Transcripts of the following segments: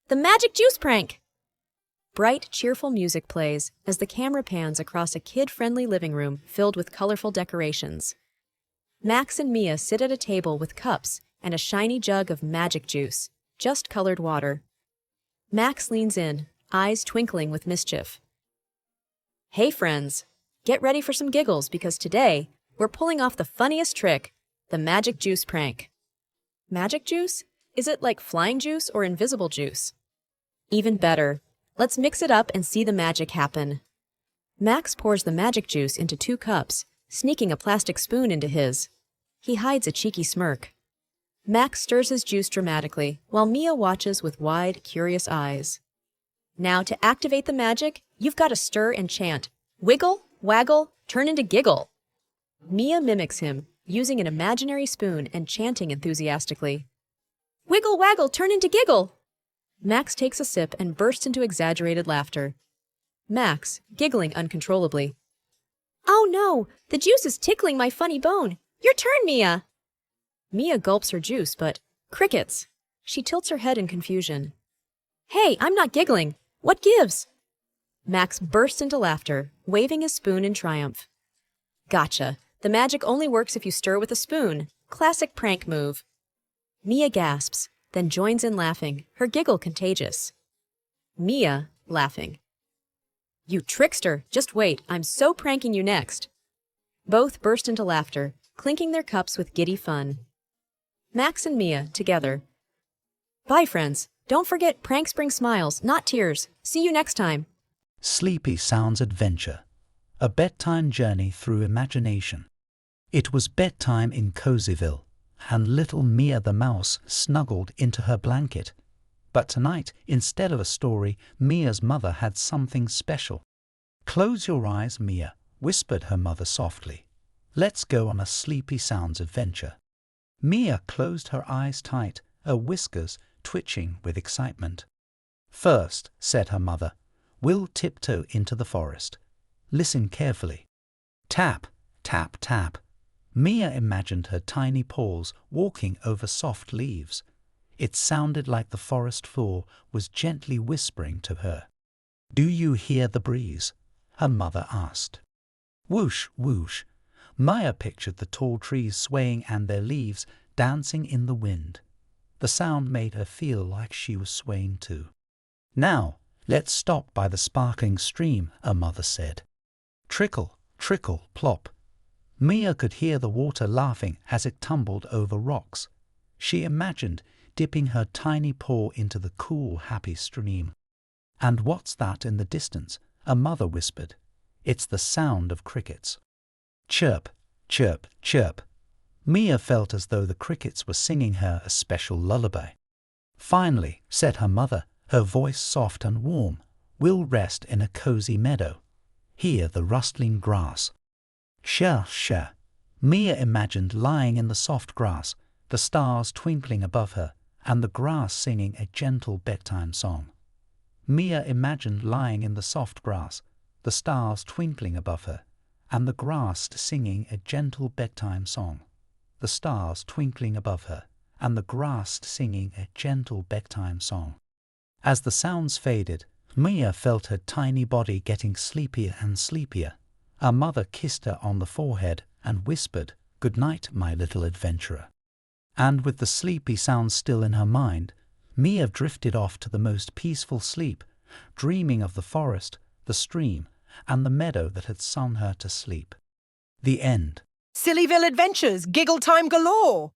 The magic juice prank! Bright, cheerful music plays as the camera pans across a kid-friendly living room filled with colorful decorations. Max and Mia sit at a table with cups and a shiny jug of magic juice, just colored water. Max leans in, eyes twinkling with mischief. Hey friends, get ready for some giggles because today we're pulling off the funniest trick, the magic juice prank. Magic juice? Is it like flying juice or invisible juice? Even better, let's mix it up and see the magic happen. Max pours the magic juice into 2 cups, sneaking a plastic spoon into his. He hides a cheeky smirk. Max stirs his juice dramatically, while Mia watches with wide, curious eyes. Now to activate the magic, you've got to stir and chant, "Wiggle, waggle, turn into Giggle." Mia mimics him, using an imaginary spoon and chanting enthusiastically. "Wiggle, waggle, turn into Giggle!" Max takes a sip and bursts into exaggerated laughter. Max, giggling uncontrollably. "Oh no, the juice is tickling my funny bone. Your turn, Mia!" Mia gulps her juice, but crickets. She tilts her head in confusion. "Hey, I'm not giggling. What gives?" Max bursts into laughter, waving his spoon in triumph. Gotcha. The magic only works if you stir with a spoon. Classic prank move. Mia gasps, then joins in laughing, her giggle contagious. Mia, laughing. "You trickster! Just wait, I'm so pranking you next." Both burst into laughter, clinking their cups with giddy fun. Max and Mia, together. Bye, friends. Don't forget, pranks bring smiles, not tears. See you next time. Sleepy Sounds Adventure, a bedtime journey through imagination. It was bedtime in Cozyville, and little Mia the mouse snuggled into her blanket. But tonight, instead of a story, Mia's mother had something special. "Close your eyes, Mia," whispered her mother softly. "Let's go on a Sleepy Sounds adventure." Mia closed her eyes tight, her whiskers twitching with excitement. "First," said her mother, "we'll tiptoe into the forest. Listen carefully. Tap, tap, tap." Mia imagined her tiny paws walking over soft leaves. It sounded like the forest floor was gently whispering to her. "Do you hear the breeze?" her mother asked. Whoosh, whoosh. Mia pictured the tall trees swaying and their leaves dancing in the wind. The sound made her feel like she was swaying too. "Now, let's stop by the sparkling stream," her mother said. Trickle, trickle, plop. Mia could hear the water laughing as it tumbled over rocks. She imagined dipping her tiny paw into the cool, happy stream. "And what's that in the distance?" her mother whispered. "It's the sound of crickets." Chirp, chirp, chirp. Mia felt as though the crickets were singing her a special lullaby. "Finally," said her mother, her voice soft and warm, "we'll rest in a cozy meadow. Hear the rustling grass." Shah, shah. Mia imagined lying in the soft grass, the stars twinkling above her, and the grass singing a gentle bedtime song. Mia imagined lying in the soft grass, the stars twinkling above her, and the grass singing a gentle bedtime song. The stars twinkling above her, and the grass singing a gentle bedtime song. As the sounds faded, Mia felt her tiny body getting sleepier and sleepier. Her mother kissed her on the forehead and whispered, "Good night, my little adventurer." And with the sleepy sounds still in her mind, Mia drifted off to the most peaceful sleep, dreaming of the forest, the stream, and the meadow that had sung her to sleep. The end. Sillyville Adventures, Giggle Time Galore!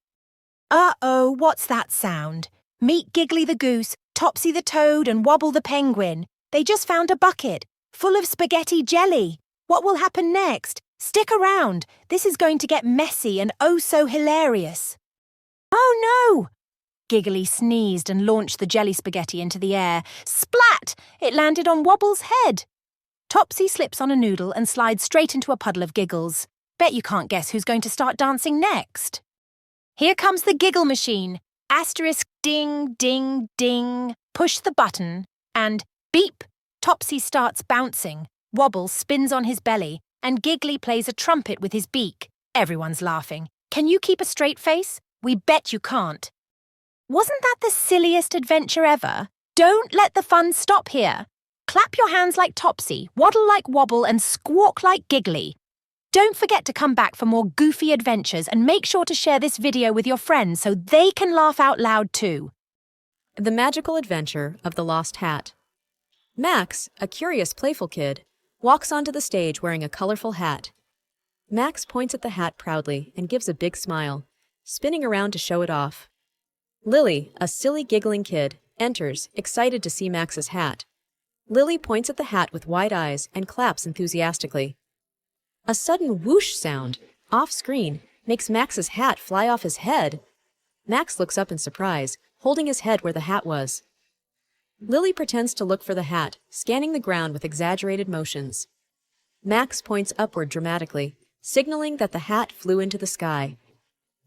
Uh-oh, what's that sound? Meet Giggly the goose, Topsy the toad, and Wobble the penguin. They just found a bucket full of spaghetti jelly. What will happen next? Stick around. This is going to get messy and oh so hilarious. Oh no! Giggly sneezed and launched the jelly spaghetti into the air. Splat! It landed on Wobble's head. Topsy slips on a noodle and slides straight into a puddle of giggles. Bet you can't guess who's going to start dancing next. Here comes the giggle machine. Asterisk ding, ding, ding. Push the button and beep. Topsy starts bouncing. Wobble spins on his belly and Giggly plays a trumpet with his beak. Everyone's laughing. Can you keep a straight face? We bet you can't. Wasn't that the silliest adventure ever? Don't let the fun stop here. Clap your hands like Topsy, waddle like Wobble, and squawk like Giggly. Don't forget to come back for more goofy adventures and make sure to share this video with your friends so they can laugh out loud too. The Magical Adventure of the Lost Hat. Max, a curious, playful kid, walks onto the stage wearing a colorful hat. Max points at the hat proudly and gives a big smile, spinning around to show it off. Lily, a silly, giggling kid, enters, excited to see Max's hat. Lily points at the hat with wide eyes and claps enthusiastically. A sudden whoosh sound, off-screen, makes Max's hat fly off his head. Max looks up in surprise, holding his head where the hat was. Lily pretends to look for the hat, scanning the ground with exaggerated motions. Max points upward dramatically, signaling that the hat flew into the sky.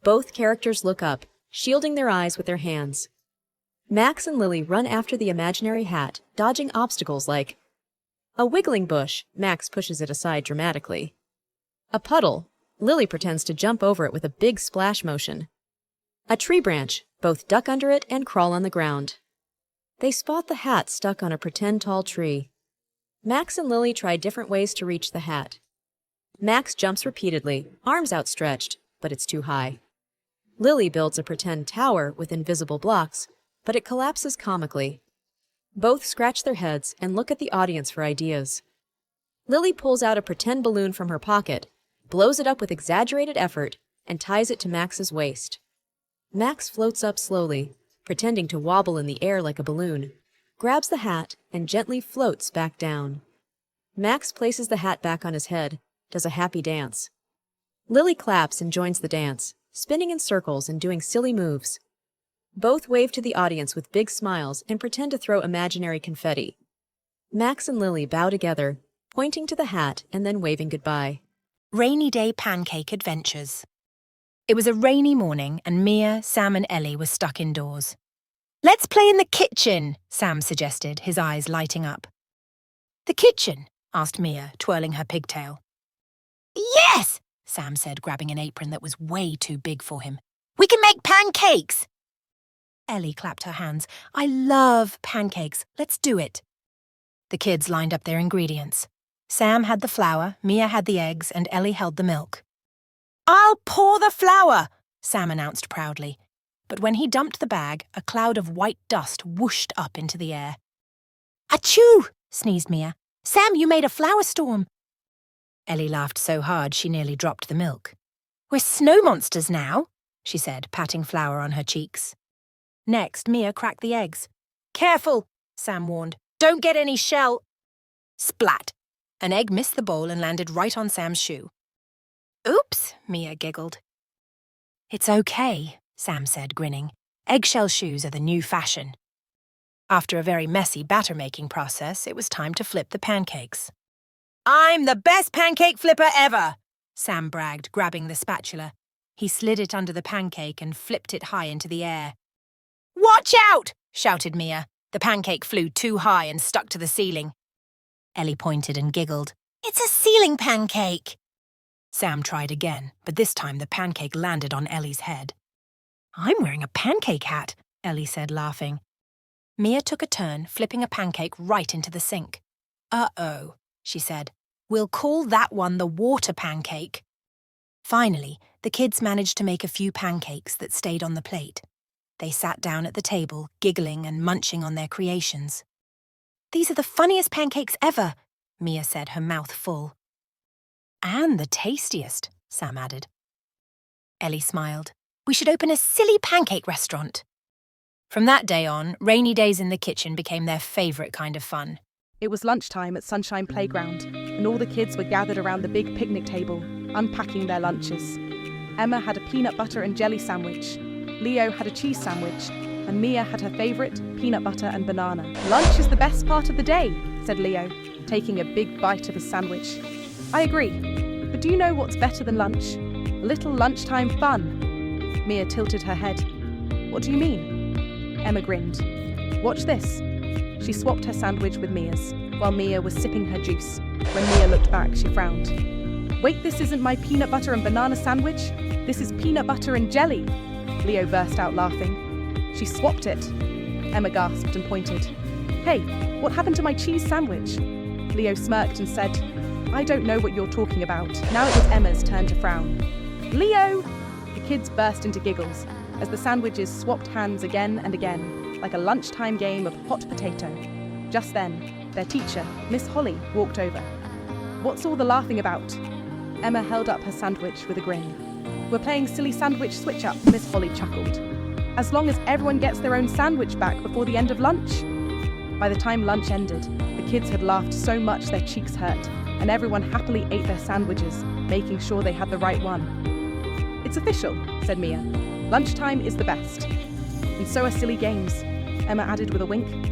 Both characters look up, shielding their eyes with their hands. Max and Lily run after the imaginary hat, dodging obstacles like a wiggling bush. Max pushes it aside dramatically. A puddle. Lily pretends to jump over it with a big splash motion. A tree branch. Both duck under it and crawl on the ground. They spot the hat stuck on a pretend tall tree. Max and Lily try different ways to reach the hat. Max jumps repeatedly, arms outstretched, but it's too high. Lily builds a pretend tower with invisible blocks, but it collapses comically. Both scratch their heads and look at the audience for ideas. Lily pulls out a pretend balloon from her pocket, blows it up with exaggerated effort, and ties it to Max's waist. Max floats up slowly, pretending to wobble in the air like a balloon, grabs the hat, and gently floats back down. Max places the hat back on his head, does a happy dance. Lily claps and joins the dance, spinning in circles and doing silly moves. Both wave to the audience with big smiles and pretend to throw imaginary confetti. Max and Lily bow together, pointing to the hat and then waving goodbye. Rainy Day Pancake Adventures. It was a rainy morning and Mia, Sam and Ellie were stuck indoors. "Let's play in the kitchen," Sam suggested, his eyes lighting up. "The kitchen?" asked Mia, twirling her pigtail. "Yes!" Sam said, grabbing an apron that was way too big for him. "We can make pancakes!" Ellie clapped her hands. "I love pancakes. Let's do it." The kids lined up their ingredients. Sam had the flour, Mia had the eggs, and Ellie held the milk. "I'll pour the flour," Sam announced proudly. But when he dumped the bag, a cloud of white dust whooshed up into the air. "Achoo!" sneezed Mia. "Sam, you made a flour storm." Ellie laughed so hard she nearly dropped the milk. "We're snow monsters now," she said, patting flour on her cheeks. Next, Mia cracked the eggs. "Careful," Sam warned. "Don't get any shell." Splat! An egg missed the bowl and landed right on Sam's shoe. "Oops," Mia giggled. "It's okay," Sam said, grinning. "Eggshell shoes are the new fashion." After a very messy batter-making process, it was time to flip the pancakes. "I'm the best pancake flipper ever," Sam bragged, grabbing the spatula. He slid it under the pancake and flipped it high into the air. "Watch out!" shouted Mia. The pancake flew too high and stuck to the ceiling. Ellie pointed and giggled. "It's a ceiling pancake!" Sam tried again, but this time the pancake landed on Ellie's head. "I'm wearing a pancake hat," Ellie said, laughing. Mia took a turn, flipping a pancake right into the sink. "Uh-oh," she said. "We'll call that one the water pancake." Finally, the kids managed to make a few pancakes that stayed on the plate. They sat down at the table, giggling and munching on their creations. "These are the funniest pancakes ever," Mia said, her mouth full. "And the tastiest," Sam added. Ellie smiled. "We should open a silly pancake restaurant." From that day on, rainy days in the kitchen became their favourite kind of fun. It was lunchtime at Sunshine Playground, and all the kids were gathered around the big picnic table, unpacking their lunches. Emma had a peanut butter and jelly sandwich, Leo had a cheese sandwich, and Mia had her favourite, peanut butter and banana. "Lunch is the best part of the day," said Leo, taking a big bite of his sandwich. "I agree, but do you know what's better than lunch? A little lunchtime fun." Mia tilted her head. "What do you mean?" Emma grinned. "Watch this." She swapped her sandwich with Mia's, while Mia was sipping her juice. When Mia looked back, she frowned. "Wait, this isn't my peanut butter and banana sandwich. This is peanut butter and jelly." Leo burst out laughing. "She swapped it." Emma gasped and pointed. Hey, what happened to my cheese sandwich? Leo smirked and said, I don't know what you're talking about. Now it was Emma's turn to frown. Leo! The kids burst into giggles as the sandwiches swapped hands again and again, like a lunchtime game of hot potato. Just then, their teacher, Miss Holly, walked over. What's all the laughing about? Emma held up her sandwich with a grin. We're playing silly sandwich switch-up, Miss Holly chuckled. As long as everyone gets their own sandwich back before the end of lunch. By the time lunch ended, the kids had laughed so much their cheeks hurt, and everyone happily ate their sandwiches, making sure they had the right one. It's official, said Mia. Lunchtime is the best. And so are silly games, Emma added with a wink.